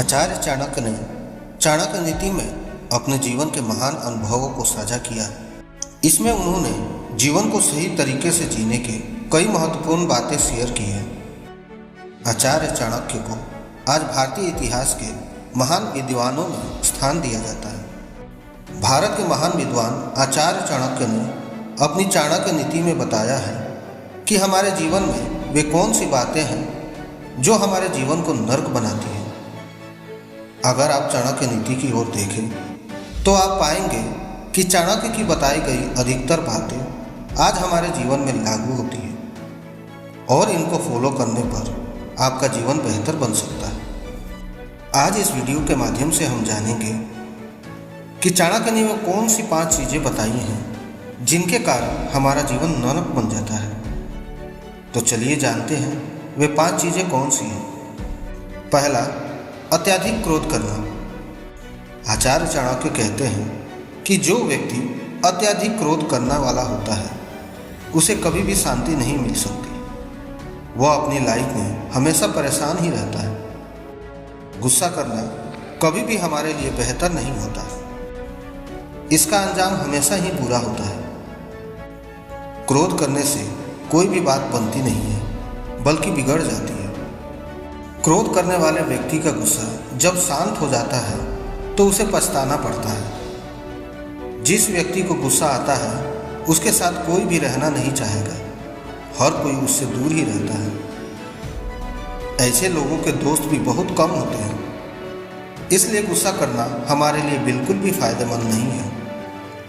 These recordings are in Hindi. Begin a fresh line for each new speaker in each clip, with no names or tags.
आचार्य चाणक्य ने चाणक्य नीति में अपने जीवन के महान अनुभवों को साझा किया। इसमें उन्होंने जीवन को सही तरीके से जीने के कई महत्वपूर्ण बातें शेयर की हैं। आचार्य चाणक्य को आज भारतीय इतिहास के महान विद्वानों में स्थान दिया जाता है। भारत के महान विद्वान आचार्य चाणक्य ने अपनी चाणक्य नीति में बताया है कि हमारे जीवन में वे कौन सी बातें हैं जो हमारे जीवन को नर्क बनाती हैं। अगर आप चाणक्य नीति की ओर देखें तो आप पाएंगे कि चाणक्य की बताई गई अधिकतर बातें आज हमारे जीवन में लागू होती हैं और इनको फॉलो करने पर आपका जीवन बेहतर बन सकता है। आज इस वीडियो के माध्यम से हम जानेंगे कि चाणक्य ने वो कौन सी 5 चीज़ें बताई हैं जिनके कारण हमारा जीवन नरक बन जाता है। तो चलिए जानते हैं वे 5 चीज़ें कौन सी हैं। पहला, अत्यधिक क्रोध करना। आचार्य चाणक्य कहते हैं कि जो व्यक्ति अत्यधिक क्रोध करने वाला होता है उसे कभी भी शांति नहीं मिल सकती। वह अपनी लाइफ में हमेशा परेशान ही रहता है। गुस्सा करना कभी भी हमारे लिए बेहतर नहीं होता। इसका अंजाम हमेशा ही बुरा होता है। क्रोध करने से कोई भी बात बनती नहीं है बल्कि बिगड़ जाती है। क्रोध करने वाले व्यक्ति का गुस्सा जब शांत हो जाता है तो उसे पछताना पड़ता है। जिस व्यक्ति को गुस्सा आता है उसके साथ कोई भी रहना नहीं चाहेगा। हर कोई उससे दूर ही रहता है। ऐसे लोगों के दोस्त भी बहुत कम होते हैं। इसलिए गुस्सा करना हमारे लिए बिल्कुल भी फायदेमंद नहीं है।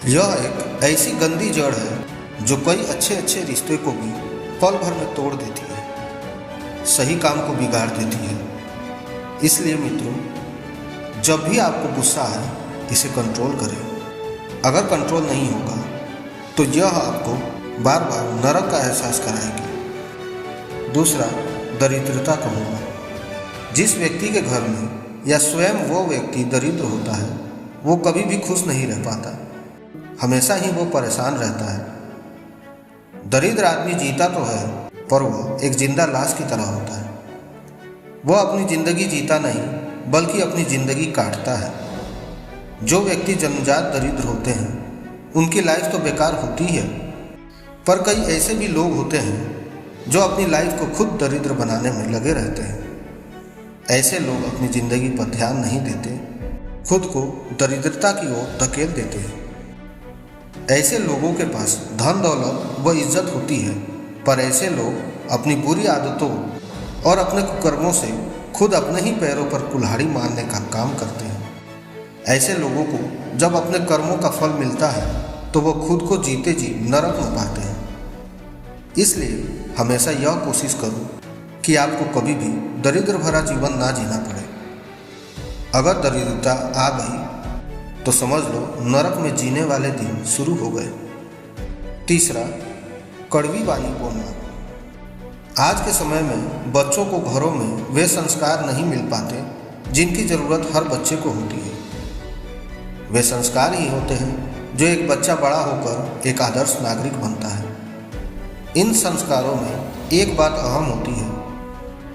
यह एक ऐसी गंदी जड़ है जो कई अच्छे रिश्ते को भी पल भर में तोड़ देती है, सही काम को बिगाड़ देती है। इसलिए मित्रों, जब भी आपको गुस्सा आए इसे कंट्रोल करें। अगर कंट्रोल नहीं होगा तो यह आपको बार बार नरक का एहसास कराएगी। दूसरा, दरिद्रता का होना। जिस व्यक्ति के घर में या स्वयं वो व्यक्ति दरिद्र होता है वो कभी भी खुश नहीं रह पाता। हमेशा ही वो परेशान रहता है। दरिद्र आदमी जीता तो है पर वो एक जिंदा लाश की तरह होता है। वह अपनी जिंदगी जीता नहीं बल्कि अपनी जिंदगी काटता है। जो व्यक्ति जन्मजात दरिद्र होते हैं उनकी लाइफ तो बेकार होती है, पर कई ऐसे भी लोग होते हैं जो अपनी लाइफ को खुद दरिद्र बनाने में लगे रहते हैं। ऐसे लोग अपनी जिंदगी पर ध्यान नहीं देते, खुद को दरिद्रता की ओर धकेल देते हैं। ऐसे लोगों के पास धन दौलत व इज्जत होती है, पर ऐसे लोग अपनी बुरी आदतों और अपने कुकर्मों से खुद अपने ही पैरों पर कुल्हाड़ी मारने का काम करते हैं। ऐसे लोगों को जब अपने कर्मों का फल मिलता है तो वो खुद को जीते जी नरक में पाते हैं। इसलिए हमेशा यह कोशिश करो कि आपको कभी भी दरिद्र भरा जीवन ना जीना पड़े। अगर दरिद्रता आ गई तो समझ लो नरक में जीने वाले दिन शुरू हो गए। तीसरा, कड़वी वाणी बोलना। आज के समय में बच्चों को घरों में वे संस्कार नहीं मिल पाते जिनकी ज़रूरत हर बच्चे को होती है। वे संस्कार ही होते हैं जो एक बच्चा बड़ा होकर एक आदर्श नागरिक बनता है। इन संस्कारों में एक बात अहम होती है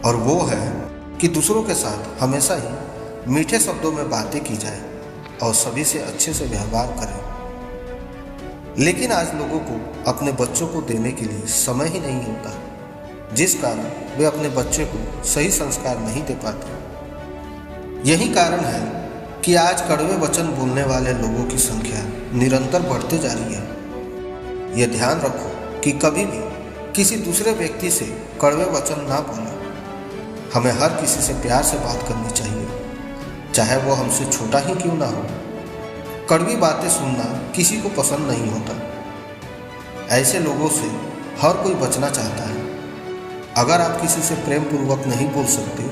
और वो है कि दूसरों के साथ हमेशा ही मीठे शब्दों में बातें की जाए और सभी से अच्छे से व्यवहार करें। लेकिन आज लोगों को अपने बच्चों को देने के लिए समय ही नहीं होता, जिस कारण वे अपने बच्चे को सही संस्कार नहीं दे पाते। यही कारण है कि आज कड़वे वचन बोलने वाले लोगों की संख्या निरंतर बढ़ते जा रही है। यह ध्यान रखो कि कभी भी किसी दूसरे व्यक्ति से कड़वे वचन ना बोलो। हमें हर किसी से प्यार से बात करनी चाहिए, चाहे वो हमसे छोटा ही क्यों ना हो। कड़वी बातें सुनना किसी को पसंद नहीं होता। ऐसे लोगों से हर कोई बचना चाहता है। अगर आप किसी से प्रेम पूर्वक नहीं बोल सकते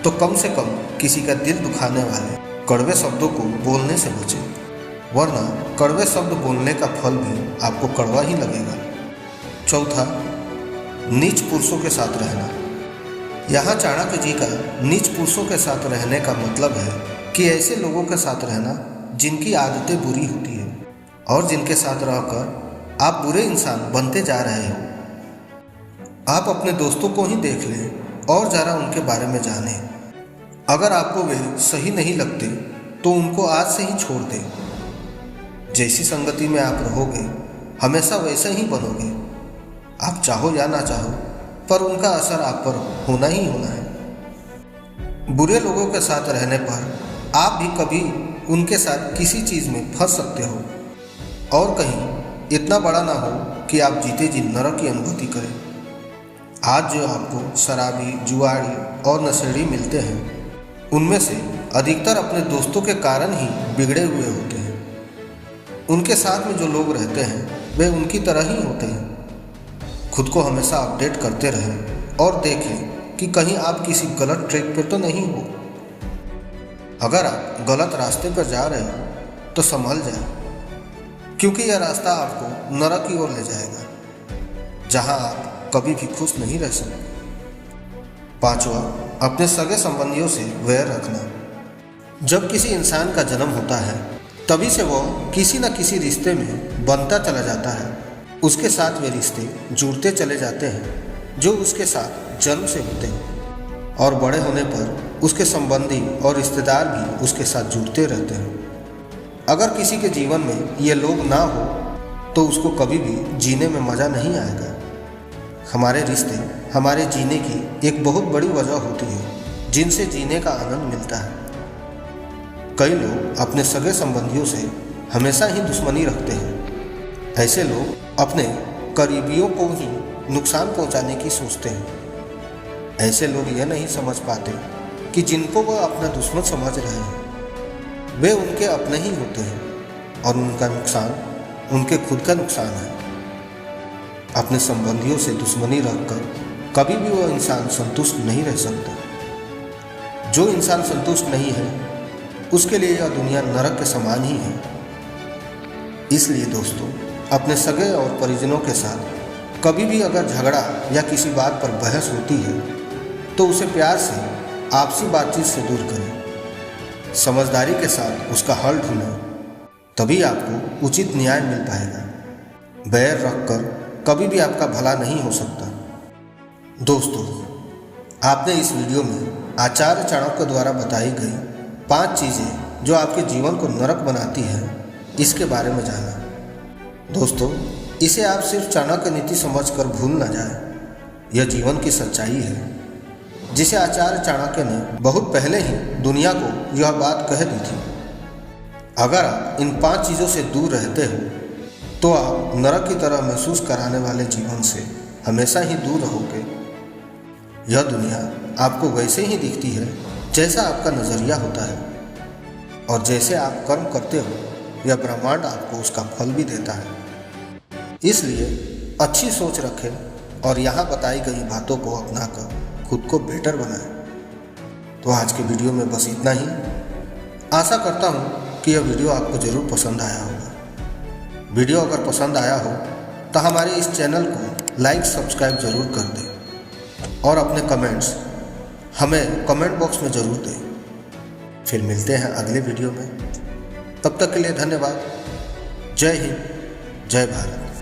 तो कम से कम किसी का दिल दुखाने वाले कड़वे शब्दों को बोलने से बचें, वरना कड़वे शब्द बोलने का फल भी आपको कड़वा ही लगेगा। चौथा, नीच पुरुषों के साथ रहना। यहाँ चाणक्य जी का नीच पुरुषों के साथ रहने का मतलब है कि ऐसे लोगों के साथ रहना जिनकी आदतें बुरी होती है और जिनके साथ रहकर आप बुरे इंसान बनते जा रहे हो। आप अपने दोस्तों को ही देख लें और ज़रा उनके बारे में जानें। अगर आपको वे सही नहीं लगते तो उनको आज से ही छोड़ दें। जैसी संगति में आप रहोगे हमेशा वैसे ही बनोगे। आप चाहो या ना चाहो, पर उनका असर आप पर होना ही होना है। बुरे लोगों के साथ रहने पर आप भी कभी उनके साथ किसी चीज़ में फंस सकते हो, और कहीं इतना बड़ा ना हो कि आप जीते जी नरक की अनुभूति करें। आज जो आपको शराबी, जुआरी और नशेड़ी मिलते हैं, उनमें से अधिकतर अपने दोस्तों के कारण ही बिगड़े हुए होते हैं। उनके साथ में जो लोग रहते हैं वे उनकी तरह ही होते हैं। खुद को हमेशा अपडेट करते रहें और देखें कि कहीं आप किसी गलत ट्रैक पर तो नहीं हो। अगर आप गलत रास्ते पर जा रहे हो तो संभल जाए, क्योंकि यह रास्ता आपको नरक की ओर ले जाएगा, जहां आप कभी भी खुश नहीं रह सकते। 5वां, अपने सगे संबंधियों से वैर रखना। जब किसी इंसान का जन्म होता है तभी से वो किसी न किसी रिश्ते में बनता चला जाता है। उसके साथ वे रिश्ते जुड़ते चले जाते हैं जो उसके साथ जन्म से होते हैं, और बड़े होने पर उसके संबंधी और रिश्तेदार भी उसके साथ जुड़ते रहते हैं। अगर किसी के जीवन में ये लोग ना हो तो उसको कभी भी जीने में मज़ा नहीं आएगा। हमारे रिश्ते हमारे जीने की एक बहुत बड़ी वजह होती है, जिनसे जीने का आनंद मिलता है। कई लोग अपने सगे संबंधियों से हमेशा ही दुश्मनी रखते हैं। ऐसे लोग अपने करीबियों को ही नुकसान पहुंचाने की सोचते हैं। ऐसे लोग यह नहीं समझ पाते कि जिनको वह अपना दुश्मन समझ रहे हैं वे उनके अपने ही होते हैं, और उनका नुकसान उनके खुद का नुकसान है। अपने संबंधियों से दुश्मनी रखकर कभी भी वह इंसान संतुष्ट नहीं रह सकता। जो इंसान संतुष्ट नहीं है उसके लिए यह दुनिया नरक के समान ही है। इसलिए दोस्तों, अपने सगे और परिजनों के साथ कभी भी अगर झगड़ा या किसी बात पर बहस होती है तो उसे प्यार से आपसी बातचीत से दूर करें। समझदारी के साथ उसका हल ढूंढें, तभी आपको उचित न्याय मिल पाएगा। बैर रखकर कभी भी आपका भला नहीं हो सकता। दोस्तों, आपने इस वीडियो में आचार्य चाणक्य द्वारा बताई गई 5 चीज़ें जो आपके जीवन को नरक बनाती है, इसके बारे में जाना। दोस्तों, इसे आप सिर्फ चाणक्य नीति समझकर भूल न जाए। यह जीवन की सच्चाई है जिसे आचार्य चाणक्य ने बहुत पहले ही दुनिया को यह बात कह दी थी। अगर आप इन 5 चीज़ों से दूर रहते हो तो आप नरक की तरह महसूस कराने वाले जीवन से हमेशा ही दूर रहोगे। यह दुनिया आपको वैसे ही दिखती है जैसा आपका नज़रिया होता है, और जैसे आप कर्म करते हो यह ब्रह्मांड आपको उसका फल भी देता है। इसलिए अच्छी सोच रखें और यहाँ बताई गई बातों को अपनाकर खुद को बेटर बनाएं। तो आज के वीडियो में बस इतना ही। आशा करता हूँ कि यह वीडियो आपको ज़रूर पसंद आया होगा। वीडियो अगर पसंद आया हो तो हमारे इस चैनल को लाइक सब्सक्राइब ज़रूर कर दें, और अपने कमेंट्स हमें कमेंट बॉक्स में ज़रूर दें। फिर मिलते हैं अगले वीडियो में। तब तक के लिए धन्यवाद। जय हिंद, जय भारत।